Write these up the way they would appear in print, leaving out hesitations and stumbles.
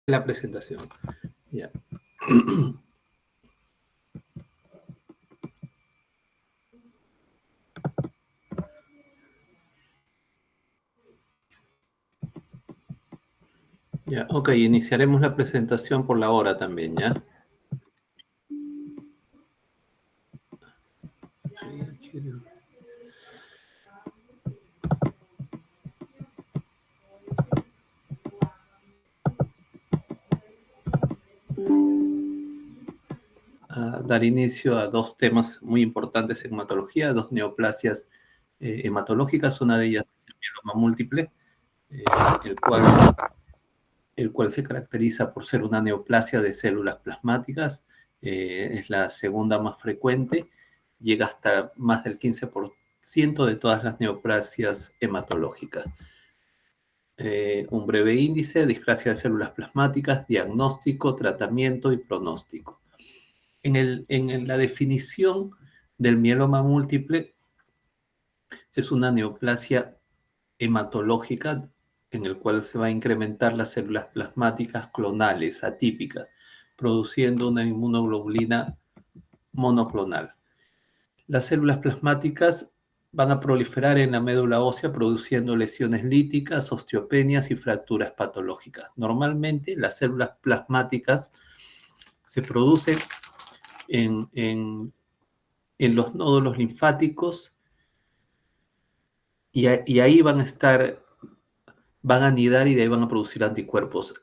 la presentación. Ya. Ya, ok, iniciaremos la presentación por la hora también, ¿ya? Dar inicio a dos temas muy importantes en hematología, dos neoplasias hematológicas. Una de ellas es el mieloma múltiple, el cual se caracteriza por ser una neoplasia de células plasmáticas. Es la segunda más frecuente, llega hasta más del 15% de todas las neoplasias hematológicas. Un breve índice: displasia de células plasmáticas, diagnóstico, tratamiento y pronóstico. En la definición del mieloma múltiple, es una neoplasia hematológica en el cual se va a incrementar las células plasmáticas clonales atípicas, produciendo una inmunoglobulina monoclonal. Las células plasmáticas van a proliferar en la médula ósea, produciendo lesiones líticas, osteopenias y fracturas patológicas. Normalmente las células plasmáticas se producen en los nódulos linfáticos y ahí van a anidar y de ahí van a producir anticuerpos.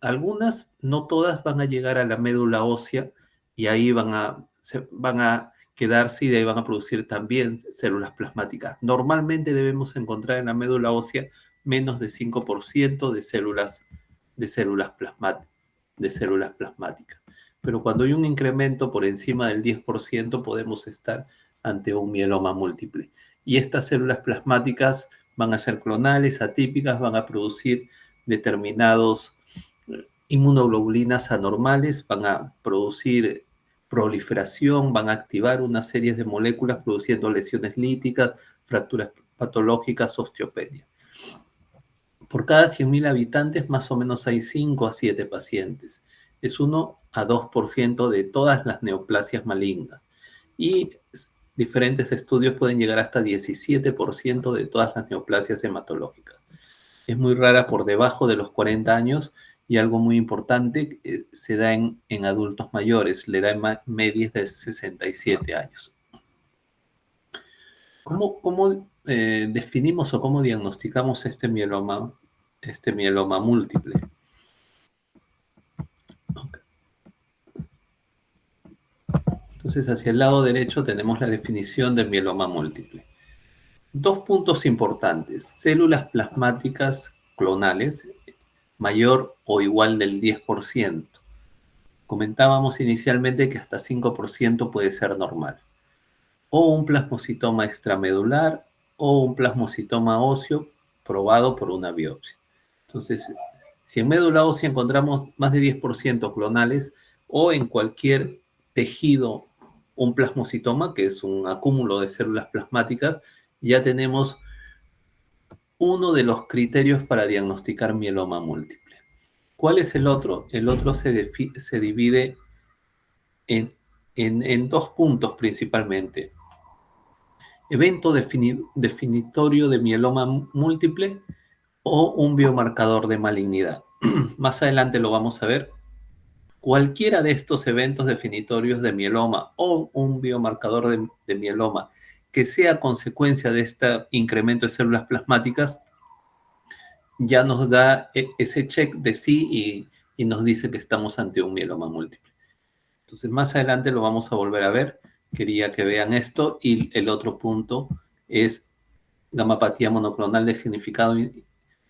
Algunas, no todas, van a llegar a la médula ósea y ahí van a quedarse y de ahí van a producir también células plasmáticas. Normalmente debemos encontrar en la médula ósea menos de 5% de células plasmáticas. Pero cuando hay un incremento por encima del 10%, podemos estar ante un mieloma múltiple. Y estas células plasmáticas van a ser clonales, atípicas, van a producir determinados inmunoglobulinas anormales, van a producir proliferación, van a activar una serie de moléculas produciendo lesiones líticas, fracturas patológicas, osteopenia. Por cada 100.000 habitantes, más o menos hay 5 a 7 pacientes. Es 1 a 2% de todas las neoplasias malignas. Y diferentes estudios pueden llegar hasta 17% de todas las neoplasias hematológicas. Es muy rara por debajo de los 40 años y algo muy importante, se da en adultos mayores, la edad media es de 67 años. ¿Cómo definimos o cómo diagnosticamos este mieloma múltiple? Okay. Entonces, hacia el lado derecho tenemos la definición del mieloma múltiple. Dos puntos importantes: células plasmáticas clonales mayor o igual del 10%. Comentábamos inicialmente que hasta 5% puede ser normal. O un plasmocitoma extramedular o un plasmocitoma óseo probado por una biopsia. Entonces, si en médula ósea encontramos más de 10% clonales, o en cualquier tejido un plasmocitoma, que es un acúmulo de células plasmáticas, ya tenemos uno de los criterios para diagnosticar mieloma múltiple. ¿Cuál es el otro? El otro se divide en dos puntos principalmente: evento definitorio de mieloma múltiple o un biomarcador de malignidad. Más adelante lo vamos a ver. Cualquiera de estos eventos definitorios de mieloma o un biomarcador de mieloma que sea consecuencia de este incremento de células plasmáticas ya nos da ese check de sí y nos dice que estamos ante un mieloma múltiple. Entonces, más adelante lo vamos a volver a ver. Quería que vean esto. Y el otro punto es gamapatía monoclonal de significado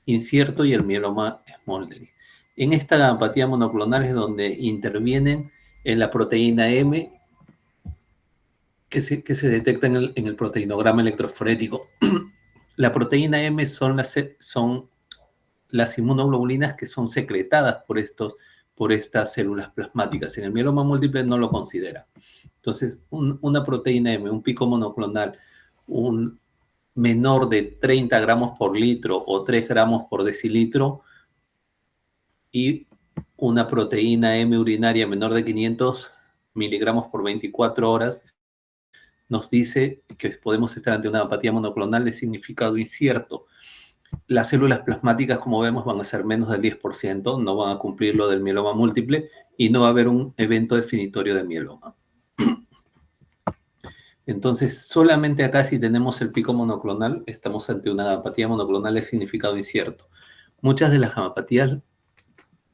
incierto y el mieloma Smoldering. En esta gamapatía monoclonal es donde intervienen en la proteína M que se detecta en el proteinograma electroforético. La proteína M son las inmunoglobulinas que son secretadas por estas células plasmáticas. En el mieloma múltiple no lo considera. Entonces, una proteína M, un pico monoclonal, un menor de 30 gramos por litro o 3 gramos por decilitro, y una proteína M urinaria menor de 500 miligramos por 24 horas, nos dice que podemos estar ante una apatía monoclonal de significado incierto. Las células plasmáticas, como vemos, van a ser menos del 10%, no van a cumplir lo del mieloma múltiple y no va a haber un evento definitorio de mieloma. Entonces, solamente acá si tenemos el pico monoclonal, estamos ante una apatía monoclonal de significado incierto. Muchas de las gamapatías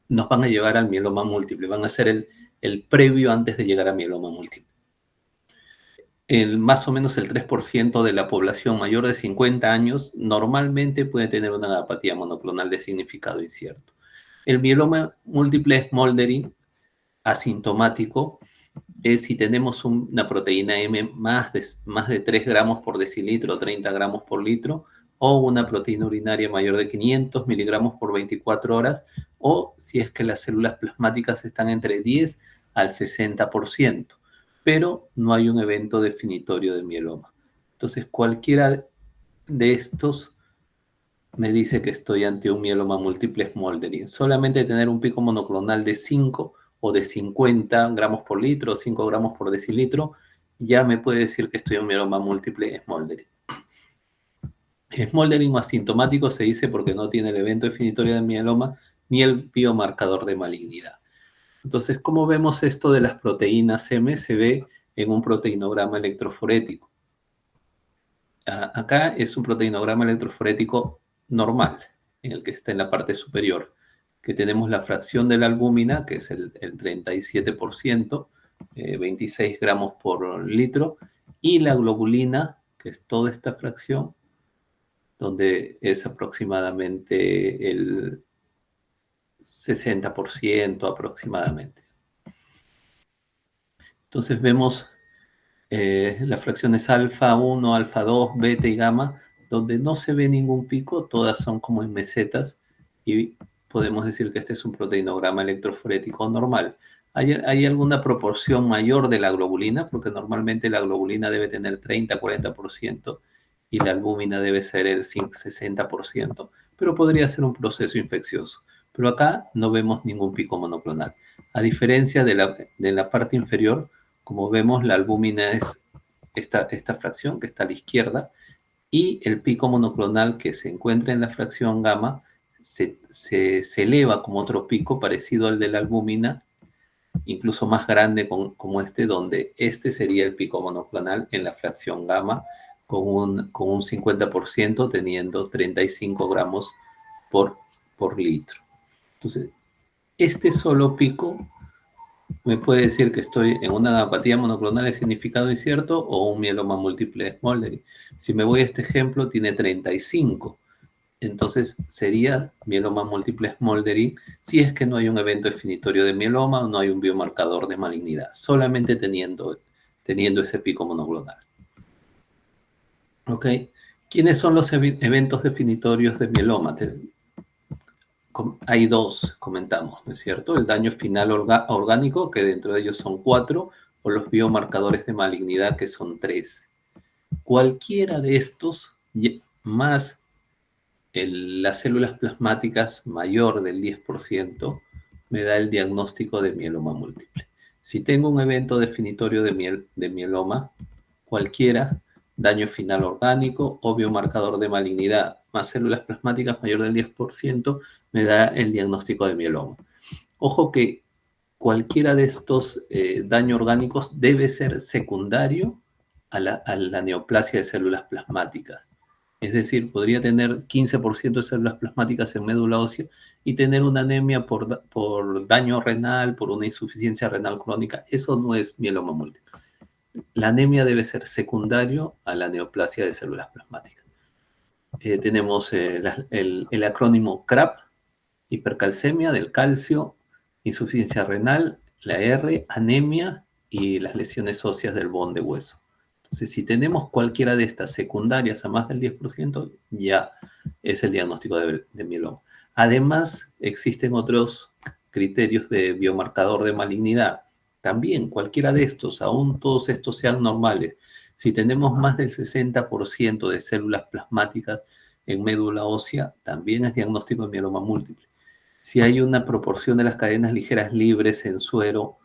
nos van a llevar al mieloma múltiple, van a ser el previo antes de llegar a mieloma múltiple. Más o menos el 3% de la población mayor de 50 años normalmente puede tener una apatía monoclonal de significado incierto. El mieloma múltiple smoldering asintomático es si tenemos una proteína M más de 3 gramos por decilitro, 30 gramos por litro, o una proteína urinaria mayor de 500 miligramos por 24 horas, o si es que las células plasmáticas están entre 10 al 60%, pero no hay un evento definitorio de mieloma. Entonces, cualquiera de estos me dice que estoy ante un mieloma múltiple smoldering. Solamente tener un pico monoclonal de 5 o de 50 gramos por litro o 5 gramos por decilitro, ya me puede decir que estoy en un mieloma múltiple smoldering. Smoldering asintomático se dice porque no tiene el evento definitorio de mieloma ni el biomarcador de malignidad. Entonces, ¿cómo vemos esto de las proteínas M? Se ve en un proteinograma electroforético. Acá es un proteinograma electroforético normal, en el que está en la parte superior, que tenemos la fracción de la albúmina, que es el 37%, 26 gramos por litro, y la globulina, que es toda esta fracción, donde es aproximadamente el 60% aproximadamente. Entonces vemos las fracciones alfa 1, alfa 2, beta y gamma, donde no se ve ningún pico, todas son como en mesetas y podemos decir que este es un proteinograma electroforético normal. ¿Hay alguna proporción mayor de la globulina? Porque normalmente la globulina debe tener 30-40% y la albúmina debe ser el 60%, pero podría ser un proceso infeccioso. Pero acá no vemos ningún pico monoclonal. A diferencia de la parte inferior, como vemos, la albúmina es esta fracción que está a la izquierda y el pico monoclonal que se encuentra en la fracción gamma se eleva como otro pico parecido al de la albúmina, incluso más grande como este, donde este sería el pico monoclonal en la fracción gamma con un 50% teniendo 35 gramos por litro. Entonces, este solo pico me puede decir que estoy en una apatía monoclonal de significado incierto o un mieloma múltiple smoldering. Si me voy a este ejemplo, tiene 35. Entonces sería mieloma múltiple smoldering si es que no hay un evento definitorio de mieloma o no hay un biomarcador de malignidad, solamente teniendo ese pico monoclonal. ¿Ok? ¿Quiénes son los eventos definitorios de mieloma? Hay dos, comentamos, ¿no es cierto? El daño final orgánico, que dentro de ellos son 4, o los biomarcadores de malignidad, que son 3. Cualquiera de estos, más las células plasmáticas mayor del 10%, me da el diagnóstico de mieloma múltiple. Si tengo un evento definitorio de mieloma, cualquiera, daño final orgánico o biomarcador de malignidad, más células plasmáticas mayor del 10%, me da el diagnóstico de mieloma. Ojo que cualquiera de estos daños orgánicos debe ser secundario a la neoplasia de células plasmáticas. Es decir, podría tener 15% de células plasmáticas en médula ósea y tener una anemia por daño renal, por una insuficiencia renal crónica. Eso no es mieloma múltiple. La anemia debe ser secundario a la neoplasia de células plasmáticas. Tenemos el acrónimo CRAP, hipercalcemia del calcio, insuficiencia renal, la R, anemia y las lesiones óseas del bond de hueso. Entonces, si tenemos cualquiera de estas secundarias a más del 10%, ya es el diagnóstico de mieloma. Además, existen otros criterios de biomarcador de malignidad. También cualquiera de estos, aún todos estos sean normales, si tenemos más del 60% de células plasmáticas en médula ósea, también es diagnóstico de mieloma múltiple. Si hay una proporción de las cadenas ligeras libres en suero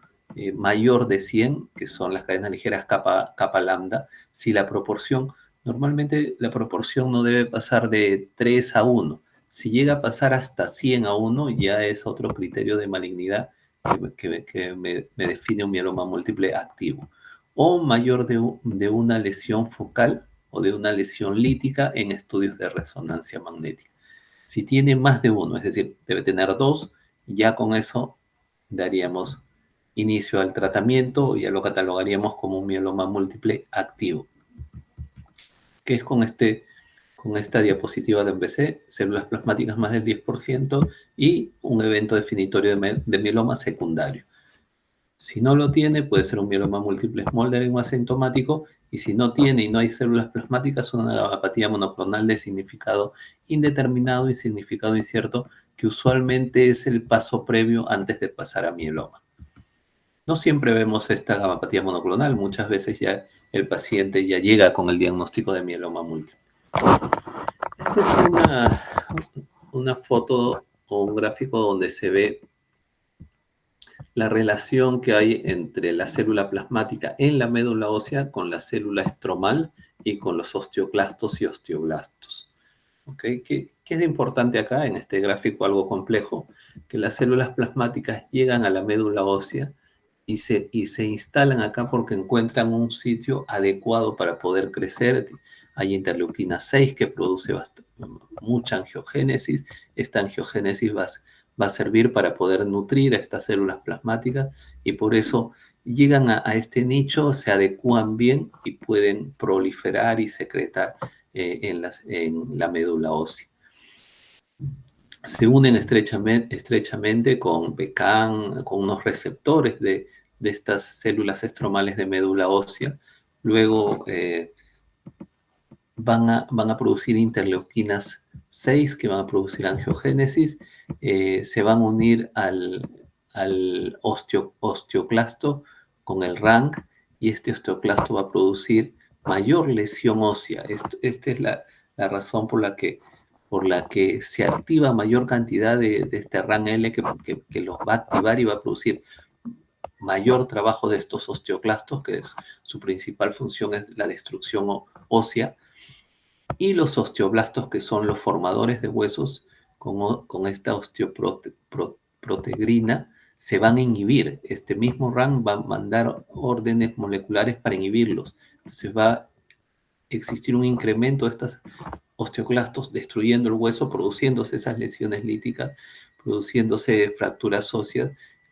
mayor de 100, que son las cadenas ligeras capa lambda, si la proporción, normalmente la proporción no debe pasar de 3 a 1. Si llega a pasar hasta 100 a 1, ya es otro criterio de malignidad que me define un mieloma múltiple activo. O mayor de una lesión focal o de una lesión lítica en estudios de resonancia magnética. Si tiene más de uno, es decir, debe tener dos, ya con eso daríamos inicio al tratamiento, ya lo catalogaríamos como un mieloma múltiple activo, que es con esta diapositiva de MBC, células plasmáticas más del 10% y un evento definitorio de mieloma secundario. Si no lo tiene, puede ser un mieloma múltiple smoldering o asintomático, y si no tiene y no hay células plasmáticas, una apatía monoclonal de significado indeterminado y significado incierto, que usualmente es el paso previo antes de pasar a mieloma. No siempre vemos esta gamapatía monoclonal, muchas veces ya el paciente ya llega con el diagnóstico de mieloma múltiple. Esta es una foto o un gráfico donde se ve la relación que hay entre la célula plasmática en la médula ósea con la célula estromal y con los osteoclastos y osteoblastos. ¿Okay? ¿Qué es importante acá en este gráfico algo complejo? Que las células plasmáticas llegan a la médula ósea y se instalan acá porque encuentran un sitio adecuado para poder crecer. Hay interleuquina 6 que produce mucha angiogénesis. Esta angiogénesis va a servir para poder nutrir a estas células plasmáticas y por eso llegan a este nicho, se adecúan bien y pueden proliferar y secretar en la médula ósea. Se unen estrechamente con BECAN, con unos receptores de estas células estromales de médula ósea. Luego van a producir interleuquinas 6 que van a producir angiogénesis, se van a unir al osteoclasto con el RANC y este osteoclasto va a producir mayor lesión ósea. Esta es la razón por la que se activa mayor cantidad de este RAN-L que los va a activar y va a producir mayor trabajo de estos osteoclastos, que su principal función es la destrucción ósea, y los osteoblastos, que son los formadores de huesos, con esta osteoprotegrina, se van a inhibir. Este mismo RAN va a mandar órdenes moleculares para inhibirlos. Entonces va a existir un incremento de estos osteoclastos destruyendo el hueso, produciéndose esas lesiones líticas, produciéndose fracturas óseas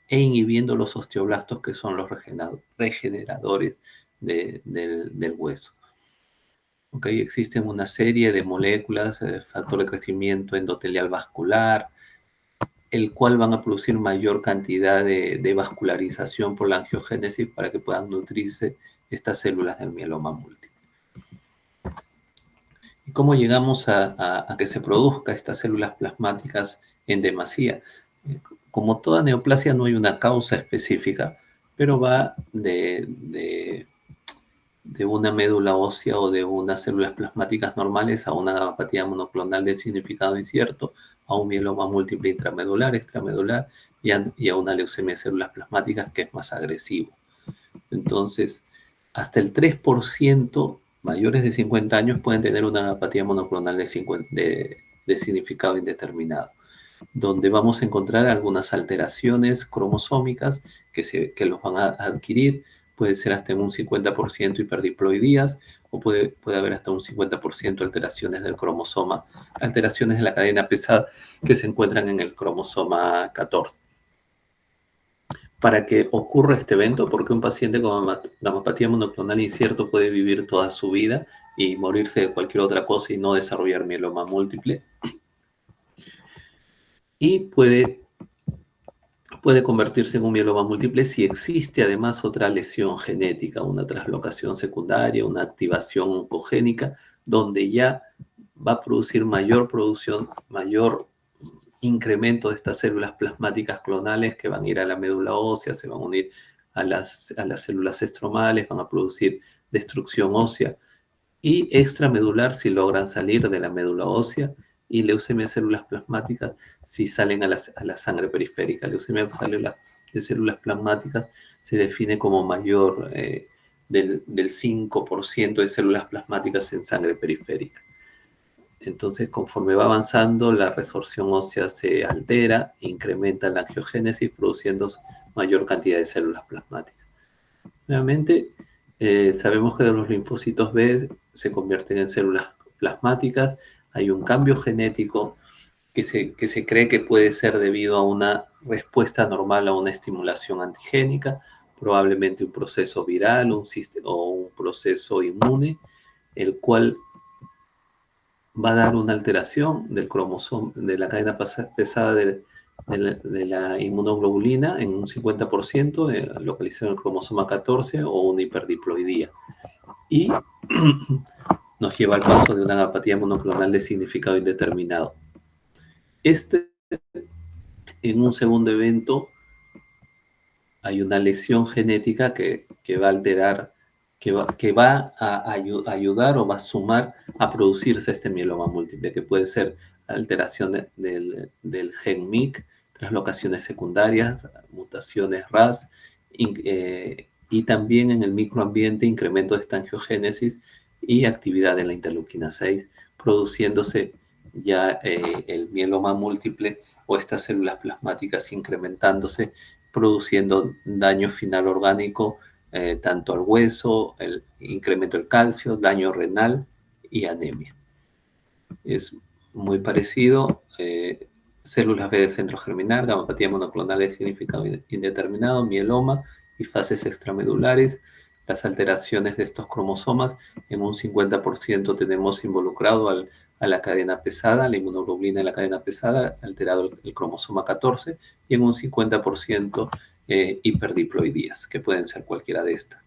e inhibiendo los osteoblastos, que son los regeneradores del hueso. Okay, existen una serie de moléculas, factor de crecimiento endotelial vascular, el cual van a producir mayor cantidad de vascularización por la angiogénesis para que puedan nutrirse estas células del mieloma múltiple. ¿Y cómo llegamos a que se produzca estas células plasmáticas en demasía? Como toda neoplasia no hay una causa específica, pero va de una médula ósea o de unas células plasmáticas normales a una apatía monoclonal de significado incierto, a un mieloma múltiple intramedular, extramedular y a una leucemia de células plasmáticas, que es más agresivo. Entonces, hasta el 3% mayores de 50 años pueden tener una apatía monoclonal de significado indeterminado, donde vamos a encontrar algunas alteraciones cromosómicas que los van a adquirir. Puede ser hasta en un 50% hiperdiploidías, o puede haber hasta un 50% alteraciones del cromosoma, alteraciones de la cadena pesada que se encuentran en el cromosoma 14. Para que ocurra este evento, porque un paciente con gamapatía monoclonal incierto puede vivir toda su vida y morirse de cualquier otra cosa y no desarrollar mieloma múltiple, y puede convertirse en un mieloma múltiple si existe además otra lesión genética, una translocación secundaria, una activación oncogénica, donde ya va a producir mayor incremento de estas células plasmáticas clonales que van a ir a la médula ósea, se van a unir a las células estromales, van a producir destrucción ósea, y extramedular si logran salir de la médula ósea, y leucemia de células plasmáticas sí salen a la sangre periférica. Leucemia de células plasmáticas se define como mayor del 5% de células plasmáticas en sangre periférica. Entonces, conforme va avanzando, la resorción ósea se altera, incrementa la angiogénesis, produciendo mayor cantidad de células plasmáticas. Nuevamente, sabemos que los linfocitos B se convierten en células plasmáticas. Hay un cambio genético que se cree que puede ser debido a una respuesta normal a una estimulación antigénica, probablemente un proceso viral o un proceso inmune, el cual va a dar una alteración del cromosoma, de la cadena pesada de la inmunoglobulina en un 50%, localizado en el cromosoma 14 o una hiperdiploidía. Y nos lleva al paso de una apatía monoclonal de significado indeterminado. En un segundo evento, hay una lesión genética que va a alterar, que va a ayudar o va a sumar a producirse este mieloma múltiple, que puede ser alteración del gen MYC, translocaciones secundarias, mutaciones RAS, y también en el microambiente incremento de esta angiogénesis y actividad en la interleuquina 6, produciéndose ya el mieloma múltiple o estas células plasmáticas incrementándose, produciendo daño final orgánico, tanto al hueso, el incremento del calcio, daño renal y anemia. Es muy parecido. Células B del centro germinal, gamapatía monoclonal de significado indeterminado, mieloma y fases extramedulares. Las alteraciones de estos cromosomas, en un 50% tenemos involucrado a la cadena pesada, la inmunoglobulina de la cadena pesada, alterado el cromosoma 14, y en un 50% hiperdiploidías, que pueden ser cualquiera de estas.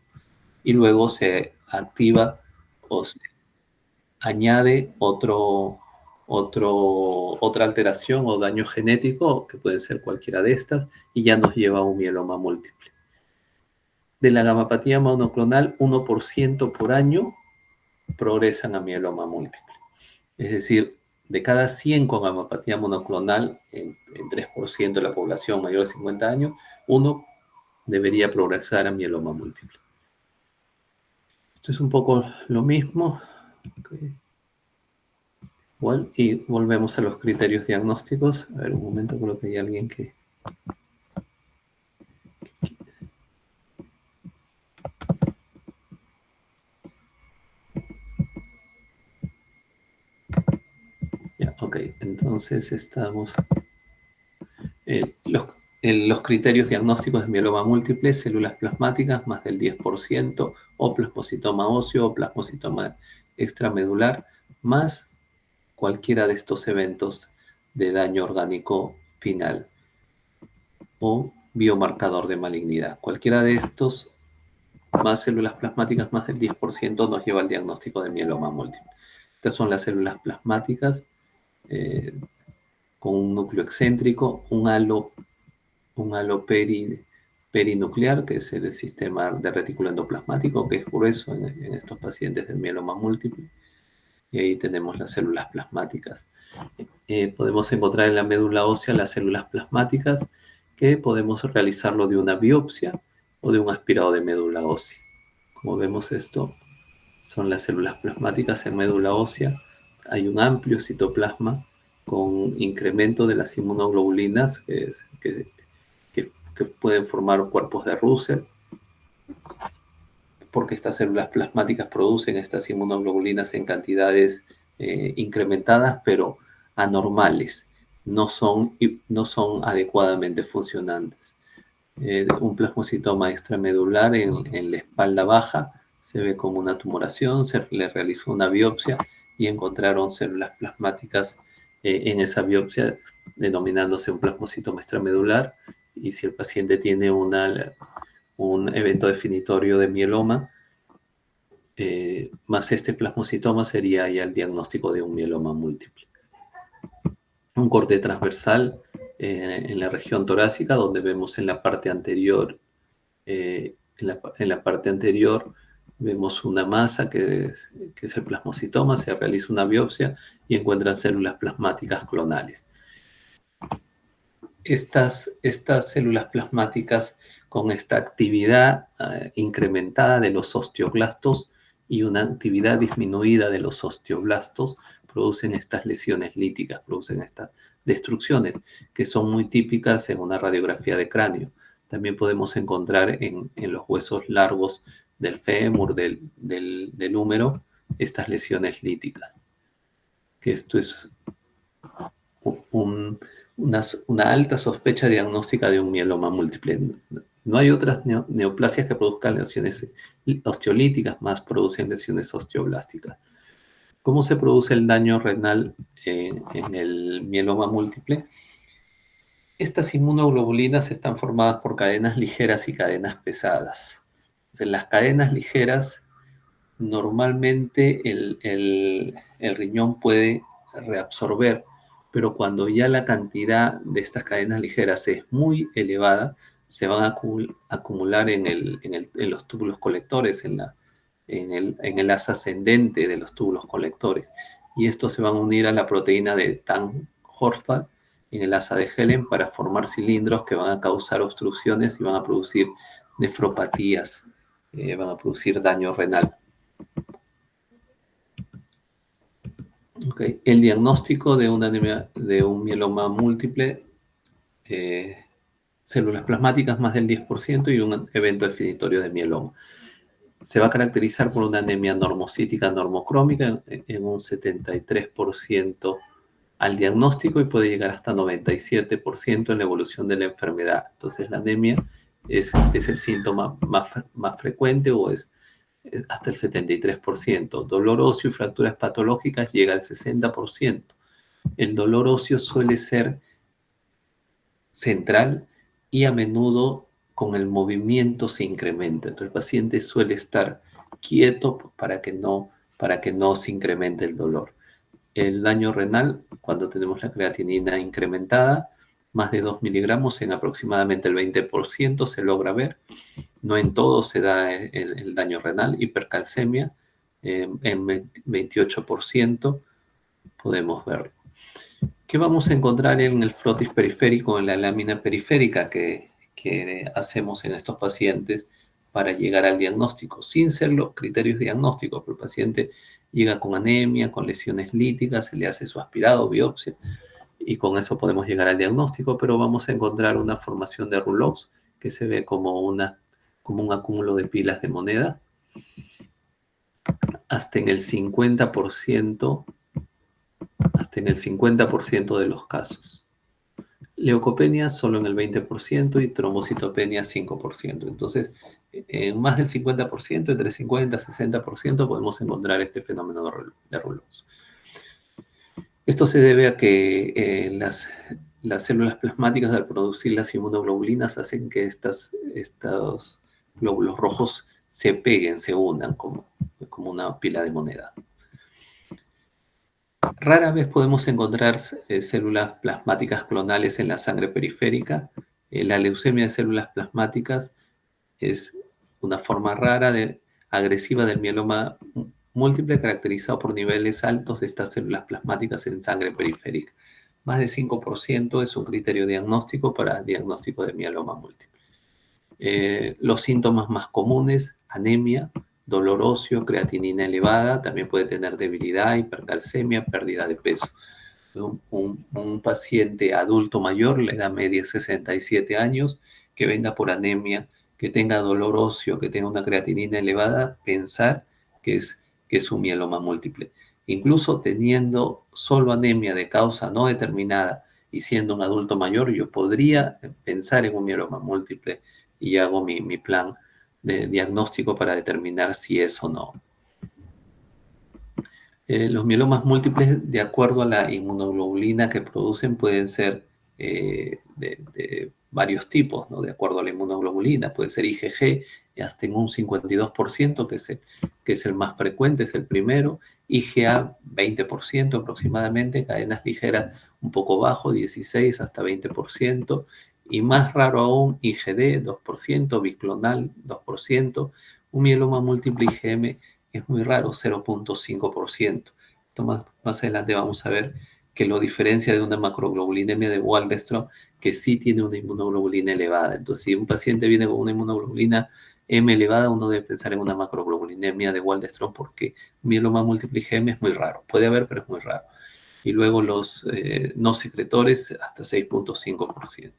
Y luego se activa o se añade otra alteración o daño genético, que puede ser cualquiera de estas, y ya nos lleva a un mieloma múltiple. De la gamapatía monoclonal, 1% por año progresan a mieloma múltiple. Es decir, de cada 100 con gamapatía monoclonal, en 3% de la población mayor de 50 años, uno debería progresar a mieloma múltiple. Esto es un poco lo mismo. Okay. Igual, y volvemos a los criterios diagnósticos. A ver, un momento, creo que hay alguien que... Ya, ok, entonces estamos... los criterios diagnósticos de mieloma múltiple, células plasmáticas más del 10%, o plasmocitoma óseo o plasmocitoma extramedular, más cualquiera de estos eventos de daño orgánico final o biomarcador de malignidad. Cualquiera de estos, más células plasmáticas más del 10%, nos lleva al diagnóstico de mieloma múltiple. Estas son las células plasmáticas con un núcleo excéntrico, un halo perinuclear, que es el sistema de retículo endoplasmático, que es grueso en estos pacientes del mieloma múltiple. Y ahí tenemos las células plasmáticas. Podemos encontrar en la médula ósea las células plasmáticas, que podemos realizarlo de una biopsia o de un aspirado de médula ósea. Como vemos, esto son las células plasmáticas en médula ósea. Hay un amplio citoplasma con incremento de las inmunoglobulinas que pueden formar cuerpos de Russell, porque estas células plasmáticas producen estas inmunoglobulinas en cantidades incrementadas, pero anormales, no son adecuadamente funcionantes. Un plasmocitoma extramedular en la espalda baja se ve como una tumoración, se le realizó una biopsia y encontraron células plasmáticas en esa biopsia, denominándose un plasmocitoma extramedular, y si el paciente tiene un evento definitorio de mieloma, más este plasmocitoma, sería ya el diagnóstico de un mieloma múltiple. Un corte transversal en la región torácica, donde vemos en la parte anterior, Vemos una masa que es el plasmocitoma, se realiza una biopsia y encuentran células plasmáticas clonales. Estas células plasmáticas con esta actividad incrementada de los osteoblastos y una actividad disminuida de los osteoblastos producen estas lesiones líticas, producen estas destrucciones que son muy típicas en una radiografía de cráneo. También podemos encontrar en los huesos largos del fémur, del húmero, estas lesiones líticas. Que esto es una alta sospecha diagnóstica de un mieloma múltiple. No hay otras neoplasias que produzcan lesiones osteolíticas, más producen lesiones osteoblásticas. ¿Cómo se produce el daño renal en el mieloma múltiple? Estas inmunoglobulinas están formadas por cadenas ligeras y cadenas pesadas. En las cadenas ligeras, normalmente el riñón puede reabsorber, pero cuando ya la cantidad de estas cadenas ligeras es muy elevada, se van a acumular en los túbulos colectores, en el asa ascendente de los túbulos colectores. Y estos se van a unir a la proteína de Tan-Horfman en el asa de Helen para formar cilindros que van a causar obstrucciones y van a producir nefropatías, van a producir daño renal. Okay. El diagnóstico de una anemia, de un mieloma múltiple, células plasmáticas más del 10% y un evento definitorio de mieloma. Se va a caracterizar por una anemia normocítica normocrómica en un 73% al diagnóstico y puede llegar hasta 97% en la evolución de la enfermedad. Entonces la anemia es el síntoma más frecuente o es hasta el 73%. Dolor óseo y fracturas patológicas llega al 60%. El dolor óseo suele ser central y a menudo con el movimiento se incrementa. Entonces el paciente suele estar quieto para que no se incremente el dolor. El daño renal, cuando tenemos la creatinina incrementada, más de 2 miligramos en aproximadamente el 20% se logra ver. No en todo se da el daño renal, hipercalcemia, en 28% podemos verlo. ¿Qué vamos a encontrar en el frotis periférico, en la lámina periférica que hacemos en estos pacientes para llegar al diagnóstico? Sin ser los criterios diagnósticos, pero el paciente llega con anemia, con lesiones líticas, se le hace su aspirado, biopsia, y con eso podemos llegar al diagnóstico, pero vamos a encontrar una formación de rouleaux que se ve como un acúmulo de pilas de moneda, hasta en el 50% de los casos. Leucopenia solo en el 20% y trombocitopenia 5%. Entonces, en más del 50%, entre 50 y 60%, podemos encontrar este fenómeno de Rouleaux. Esto se debe a que las células plasmáticas, al producir las inmunoglobulinas, hacen que estos glóbulos rojos se peguen, se unan como una pila de moneda. Rara vez podemos encontrar células plasmáticas clonales en la sangre periférica. La leucemia de células plasmáticas es una forma rara agresiva del mieloma múltiple caracterizado por niveles altos de estas células plasmáticas en sangre periférica. Más de 5% es un criterio diagnóstico para diagnóstico de mieloma múltiple. Los síntomas más comunes: anemia, dolor óseo, creatinina elevada, también puede tener debilidad, hipercalcemia, pérdida de peso. Un paciente adulto mayor, la edad media es 67 años, que venga por anemia, que tenga dolor óseo, que tenga una creatinina elevada, pensar que es un mieloma múltiple. Incluso teniendo solo anemia de causa no determinada y siendo un adulto mayor, yo podría pensar en un mieloma múltiple y hago mi plan de diagnóstico para determinar si es o no. Los mielomas múltiples, de acuerdo a la inmunoglobulina que producen, pueden ser de varios tipos, ¿no? De acuerdo a la inmunoglobulina, puede ser IgG hasta en un 52%, que es el más frecuente, es el primero. IgA, 20% aproximadamente, cadenas ligeras un poco bajo, 16 hasta 20%, y más raro aún, IgD, 2%, biclonal, 2%, Un mieloma múltiple IgM es muy raro, 0.5%. Más adelante vamos a ver que lo diferencia de una macroglobulinemia de Waldenström, que sí tiene una inmunoglobulina elevada. Entonces, si un paciente viene con una inmunoglobulina M elevada, uno debe pensar en una macroglobulinemia de Waldenström porque mieloma múltiple IgM es muy raro. Puede haber, pero es muy raro. Y luego los no secretores hasta 6.5%.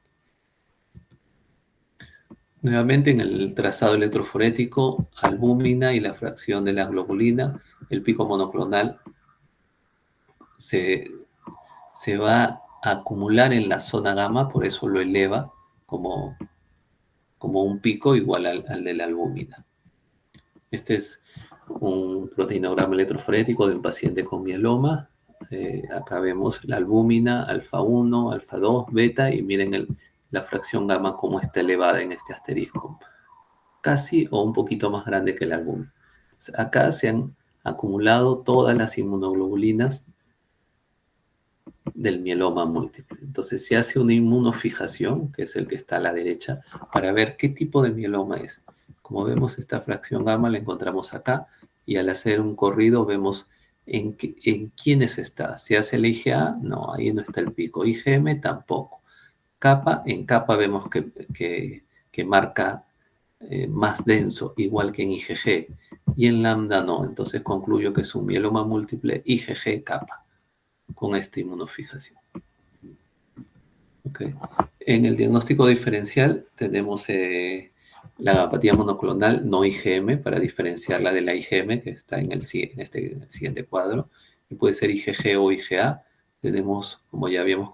Nuevamente en el trazado electroforético, albúmina y la fracción de la globulina, el pico monoclonal se, se va a acumular en la zona gamma, por eso lo eleva como, como un pico igual al de la albúmina. Este es un proteinograma electroforético de un paciente con mieloma. Acá vemos la albúmina, alfa 1, alfa 2, beta, y miren la fracción gamma cómo está elevada en este asterisco. Casi o un poquito más grande que el albúmina. Acá se han acumulado todas las inmunoglobulinas del mieloma múltiple. Entonces se hace una inmunofijación, que es el que está a la derecha, para ver qué tipo de mieloma es. Como vemos, esta fracción gamma la encontramos acá y al hacer un corrido vemos en quiénes está. ¿Se hace el IgA? No, ahí no está el pico. IgM tampoco. En capa vemos que marca más denso, igual que en IgG, y en lambda no. Entonces concluyo que es un mieloma múltiple IgG capa con esta inmunofijación. Okay. En el diagnóstico diferencial tenemos la gamapatía monoclonal no IgM para diferenciarla de la IgM que está en el siguiente cuadro, y puede ser IgG o IgA. Tenemos, como ya habíamos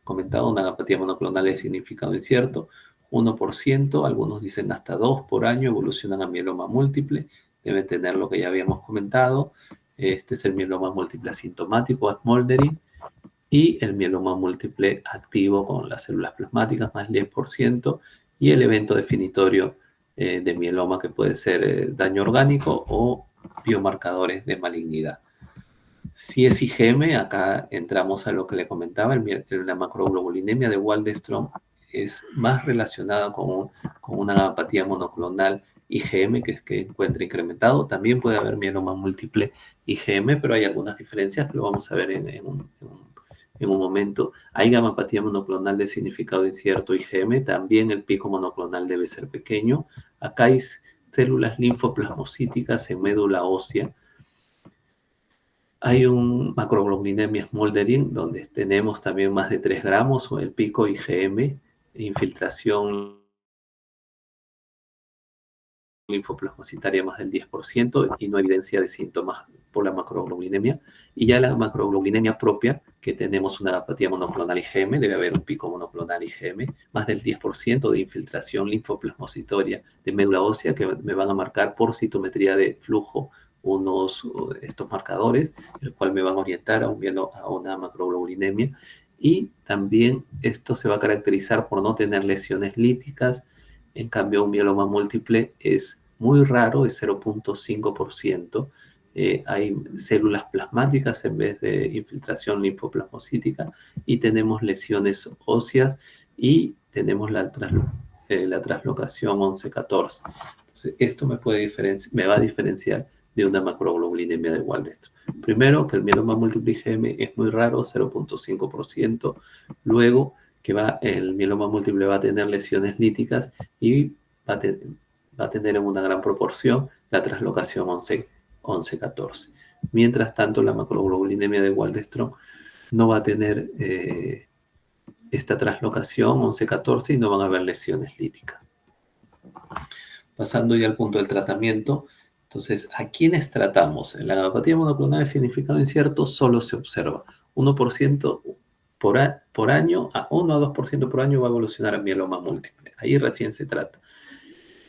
comentado, una gamapatía monoclonal de significado incierto, 1%, algunos dicen hasta 2 por año evolucionan a mieloma múltiple, deben tener lo que ya habíamos comentado. Este es el mieloma múltiple asintomático, smoldering, y el mieloma múltiple activo con las células plasmáticas, más 10%, y el evento definitorio de mieloma, que puede ser daño orgánico o biomarcadores de malignidad. Si es IgM, acá entramos a lo que le comentaba, la macroglobulinemia de Waldenström es más relacionada con una apatía monoclonal IgM que encuentra incrementado. También puede haber mieloma múltiple IgM, pero hay algunas diferencias que lo vamos a ver en un momento. Hay gamapatía monoclonal de significado incierto IgM, también el pico monoclonal debe ser pequeño. Acá hay células linfoplasmocíticas en médula ósea. Hay un macroglobulinemia smoldering, donde tenemos también más de 3 gramos, o el pico IgM, infiltración linfoplasmocitaria más del 10% y no evidencia de síntomas por la macroglobulinemia. Y ya la macroglobulinemia propia, que tenemos una apatía monoclonal IgM, debe haber un pico monoclonal IgM, más del 10% de infiltración linfoplasmocitaria de médula ósea, que me van a marcar por citometría de flujo estos marcadores, el cual me van a orientar a una macroglobulinemia. Y también esto se va a caracterizar por no tener lesiones líticas. En cambio, un mieloma múltiple es muy raro, es 0.5%. Hay células plasmáticas en vez de infiltración linfoplasmocítica, y tenemos lesiones óseas y tenemos la traslocación 11-14. Entonces, esto me va a diferenciar de una macroglobulinemia de Waldenström. Primero, que el mieloma múltiple IgM es muy raro, 0.5%. Luego, que el mieloma múltiple va a tener lesiones líticas y va a tener en una gran proporción la traslocación 11-14. Mientras tanto, la macroglobulinemia de Waldenström no va a tener esta traslocación 11-14 y no van a haber lesiones líticas. Pasando ya al punto del tratamiento, entonces, ¿a quiénes tratamos? En la gamapatía monoclonal de significado incierto solo se observa 1% por año, a 1 a 2% por año va a evolucionar a mieloma múltiple. Ahí recién se trata.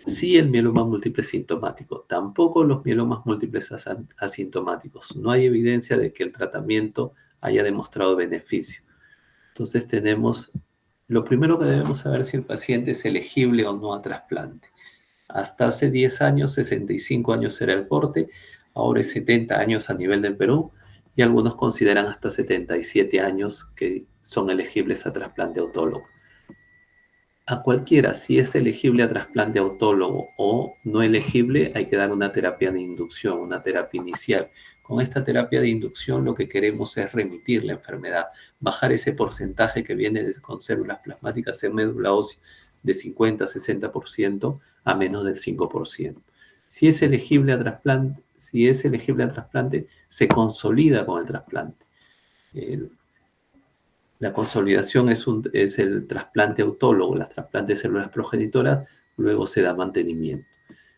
Sí, el mieloma múltiple sintomático, tampoco los mielomas múltiples asintomáticos. No hay evidencia de que el tratamiento haya demostrado beneficio. Entonces lo primero que debemos saber es si el paciente es elegible o no a trasplante. Hasta hace 10 años, 65 años era el corte, ahora es 70 años a nivel del Perú, y algunos consideran hasta 77 años que son elegibles a trasplante autólogo. A cualquiera, si es elegible a trasplante autólogo o no elegible, hay que dar una terapia de inducción, una terapia inicial. Con esta terapia de inducción lo que queremos es remitir la enfermedad, bajar ese porcentaje que viene con células plasmáticas en médula ósea de 50-60% a menos del 5%. Si es elegible a trasplante, se consolida con el trasplante. La consolidación es el trasplante autólogo, las trasplantes de células progenitoras, luego se da mantenimiento.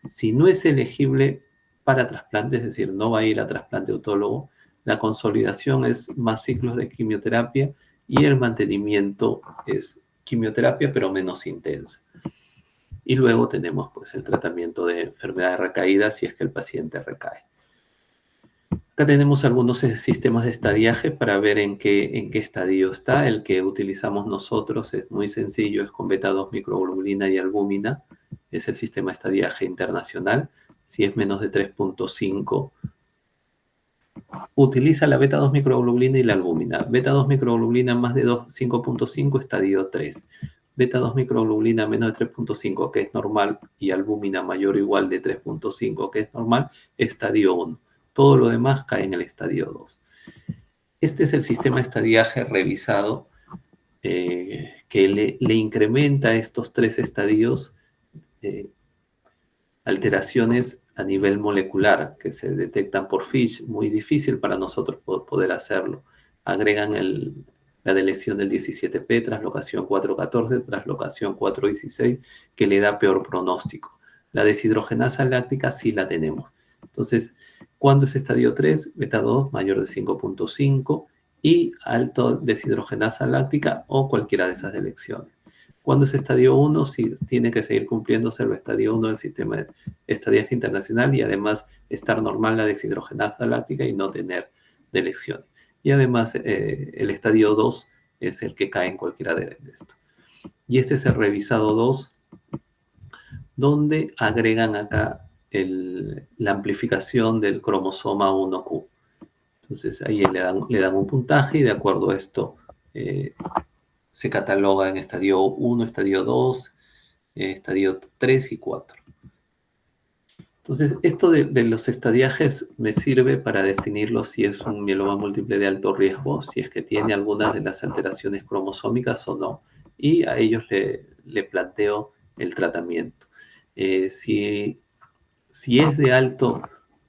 Si no es elegible para trasplante, es decir, no va a ir a trasplante autólogo, la consolidación es más ciclos de quimioterapia y el mantenimiento es quimioterapia pero menos intensa. Y luego tenemos pues el tratamiento de enfermedad de recaída si es que el paciente recae. Acá tenemos algunos sistemas de estadiaje para ver en qué estadio está. El que utilizamos nosotros es muy sencillo, es con beta-2 microglobulina y albúmina. Es el sistema de estadiaje internacional. Si es menos de 3.5, utiliza la beta-2 microglobulina y la albúmina. Beta-2 microglobulina más de 5.5, estadio 3. Beta-2 microglobulina menos de 3.5, que es normal, y albúmina mayor o igual de 3.5, que es normal, estadio 1. Todo lo demás cae en el estadio 2. Este es el sistema de estadiaje revisado que le incrementa a estos tres estadios alteraciones a nivel molecular que se detectan por FISH, muy difícil para nosotros poder hacerlo. Agregan la deleción del 17P, traslocación 414, traslocación 416, que le da peor pronóstico. La deshidrogenasa láctica sí la tenemos. Entonces, ¿cuándo es estadio 3? Beta 2 mayor de 5.5 y alto deshidrogenasa láctica o cualquiera de esas delecciones. Cuando es estadio 1, sí, tiene que seguir cumpliéndose el estadio 1 del sistema de estadiaje internacional y además estar normal la deshidrogenasa láctica y no tener delecciones. Y además el estadio 2 es el que cae en cualquiera de estos. Y este es el revisado 2, donde agregan acá la amplificación del cromosoma 1Q. Entonces ahí le dan un puntaje y de acuerdo a esto se cataloga en estadio 1, estadio 2, estadio 3 y 4. Entonces, esto de los estadiajes me sirve para definirlo si es un mieloma múltiple de alto riesgo, si es que tiene algunas de las alteraciones cromosómicas o no, y a ellos le planteo el tratamiento. Si es de alto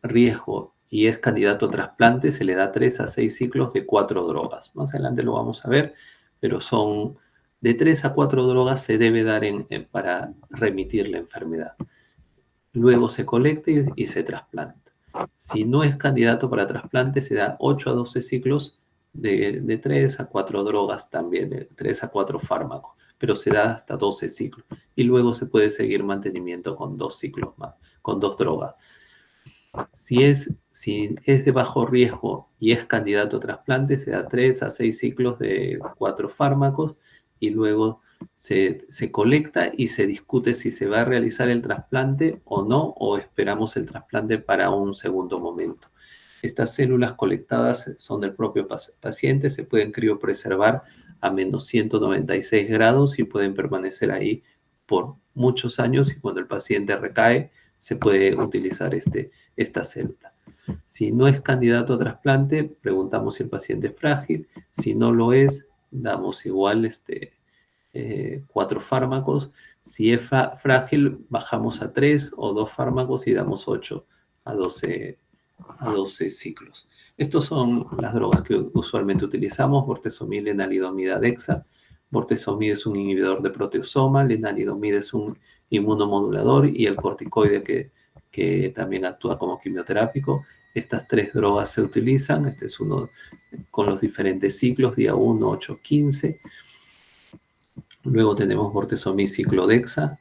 riesgo y es candidato a trasplante, se le da 3 a 6 ciclos de 4 drogas. Más adelante lo vamos a ver, pero son de 3 a 4 drogas se debe dar para remitir la enfermedad. Luego se colecta y se trasplanta. Si no es candidato para trasplante, se da 8 a 12 ciclos de 3 a 4 drogas también, de 3 a 4 fármacos, pero se da hasta 12 ciclos. Y luego se puede seguir mantenimiento con 2 ciclos más, con 2 drogas. Si es de bajo riesgo y es candidato a trasplante, se da 3 a 6 ciclos de 4 fármacos y luego se colecta y se discute si se va a realizar el trasplante o no, o esperamos el trasplante para un segundo momento. Estas células colectadas son del propio paciente, se pueden criopreservar a menos 196 grados y pueden permanecer ahí por muchos años y cuando el paciente recae se puede utilizar esta célula. Si no es candidato a trasplante, preguntamos si el paciente es frágil. Si no lo es, damos igual 4 fármacos. Si es frágil, bajamos a 3 o 2 fármacos y damos 8 a 12 ciclos. Estas son las drogas que usualmente utilizamos: bortezomib, lenalidomida, dexa. Bortezomib es un inhibidor de proteasoma, lenalidomida es un inmunomodulador y el corticoide que también actúa como quimioterápico. Estas 3 drogas se utilizan. Este es uno con los diferentes ciclos, día 1, 8, 15. Luego tenemos bortezomib ciclodexa.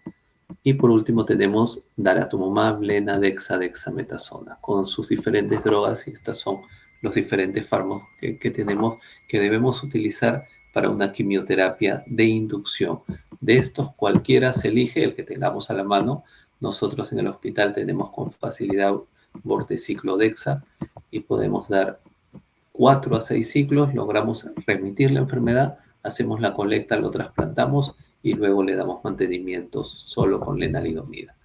Y por último tenemos daratumumab, lena, dexa, dexametasona, con sus diferentes drogas, y estas son los diferentes fármacos que tenemos que debemos utilizar para una quimioterapia de inducción. De estos cualquiera se elige, el que tengamos a la mano. Nosotros en el hospital tenemos con facilidad borteciclodexa y podemos dar 4 a 6 ciclos, logramos remitir la enfermedad, hacemos la colecta, lo trasplantamos y luego le damos mantenimientos solo con lenalidomida.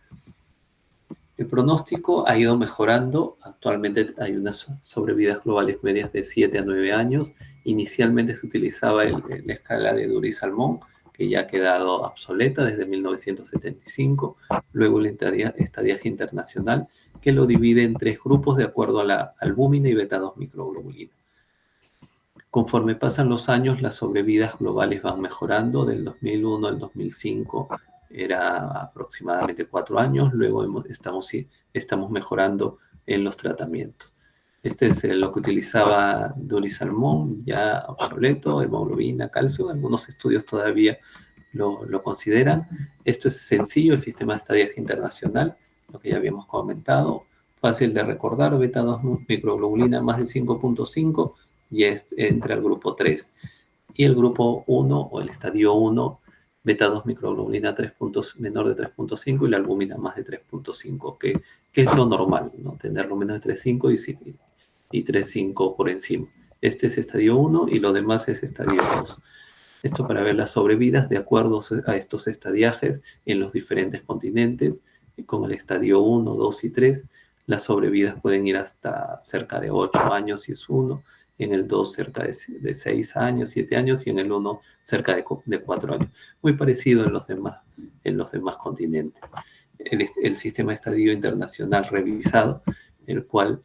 El pronóstico ha ido mejorando. Actualmente hay unas sobrevidas globales medias de 7 a 9 años. Inicialmente se utilizaba la escala de Dury-Salmón, que ya ha quedado obsoleta desde 1975. Luego el estadiaje internacional, que lo divide en 3 grupos de acuerdo a la albúmina y beta-2 microglobulina. Conforme pasan los años, las sobrevidas globales van mejorando. Del 2001 al 2005 era aproximadamente 4 años. Luego estamos mejorando en los tratamientos. Este es lo que utilizaba Dury-Salmón, ya obsoleto, hemoglobina, calcio. Algunos estudios todavía lo consideran. Esto es sencillo, el sistema de estadiaje internacional, lo que ya habíamos comentado. Fácil de recordar, beta-2 microglobulina más de 5.5 y entra al grupo 3. Y el grupo 1 o el estadio 1, beta-2 microglobulina 3 puntos, menor de 3.5 y la albúmina más de 3.5, que es lo normal, ¿no? Tenerlo menos de 3.5 y 3.5 por encima. Este es estadio 1 y lo demás es estadio 2. Esto para ver las sobrevidas de acuerdo a estos estadiajes en los diferentes continentes. Con el estadio 1, 2 y 3, las sobrevidas pueden ir hasta cerca de 8 años si es 1, en el 2 cerca de 6 años, 7 años y en el 1 cerca de 4 años. Muy parecido en los demás continentes. El sistema estadio internacional revisado, el cual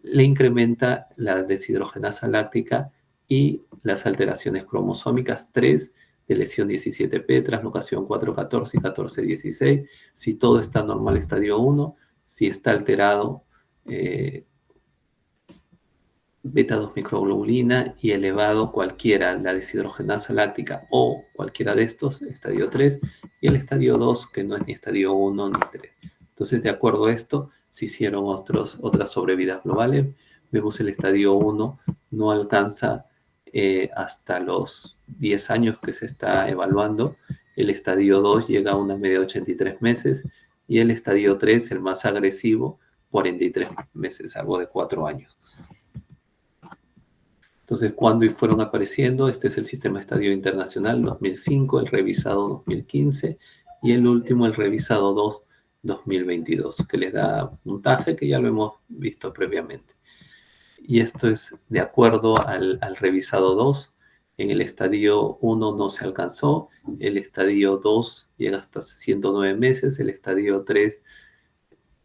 le incrementa la deshidrogenasa láctica y las alteraciones cromosómicas 3 de lesión 17P, translocación 414 y 1416. Si todo está normal, estadio 1. Si está alterado, beta-2 microglobulina y elevado cualquiera, la deshidrogenasa láctica o cualquiera de estos, estadio 3, y el estadio 2, que no es ni estadio 1 ni 3. Entonces, de acuerdo a esto, se hicieron otras sobrevidas globales. Vemos el estadio 1 no alcanza hasta los 10 años que se está evaluando. El estadio 2 llega a una media de 83 meses y el estadio 3, el más agresivo, 43 meses, algo de 4 años. Entonces, ¿cuándo fueron apareciendo? Este es el sistema estadio internacional 2005, el revisado 2015 y el último, el revisado 2 2022, que les da puntaje que ya lo hemos visto previamente. Y esto es de acuerdo al revisado 2. En el estadio 1 no se alcanzó, el estadio 2 llega hasta 109 meses, el estadio 3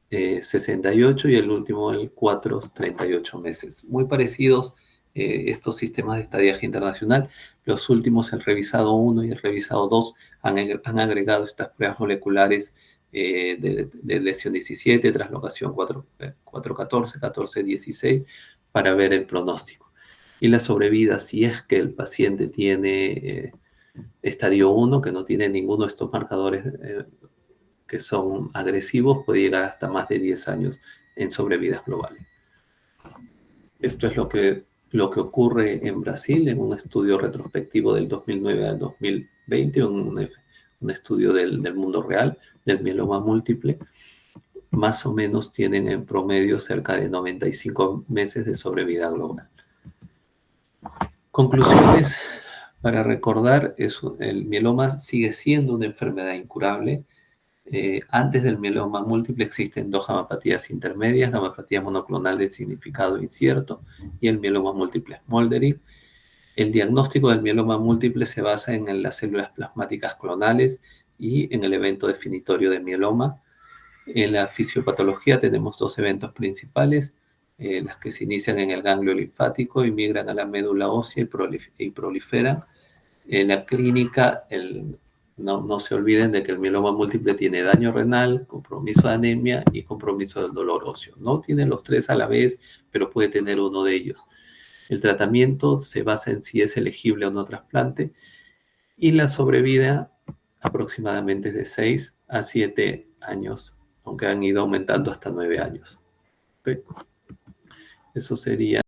68 y el último, el 4, 38 meses. Muy parecidos estos sistemas de estadiaje internacional. Los últimos, el revisado 1 y el revisado 2, han agregado estas pruebas moleculares de lesión 17, translocación 414, 1416, para ver el pronóstico. Y la sobrevida, si es que el paciente tiene estadio 1, que no tiene ninguno de estos marcadores que son agresivos, puede llegar hasta más de 10 años en sobrevidas globales. Esto es lo que ocurre en Brasil en un estudio retrospectivo del 2009 al 2020, un estudio del mundo real, del mieloma múltiple. Más o menos tienen en promedio cerca de 95 meses de sobrevida global. Conclusiones para recordar, el mieloma sigue siendo una enfermedad incurable. Antes del mieloma múltiple existen 2 gamapatías intermedias, gamapatía monoclonal de significado incierto y el mieloma múltiple smoldering. El diagnóstico del mieloma múltiple se basa en las células plasmáticas clonales y en el evento definitorio de mieloma. En la fisiopatología tenemos 2 eventos principales, las que se inician en el ganglio linfático y migran a la médula ósea y proliferan. En la clínica, no se olviden de que el mieloma múltiple tiene daño renal, compromiso de anemia y compromiso del dolor óseo. No tiene los 3 a la vez, pero puede tener uno de ellos. El tratamiento se basa en si es elegible o no trasplante y la sobrevida aproximadamente es de 6 a 7 años, aunque han ido aumentando hasta 9 años. ¿Okay? Eso sería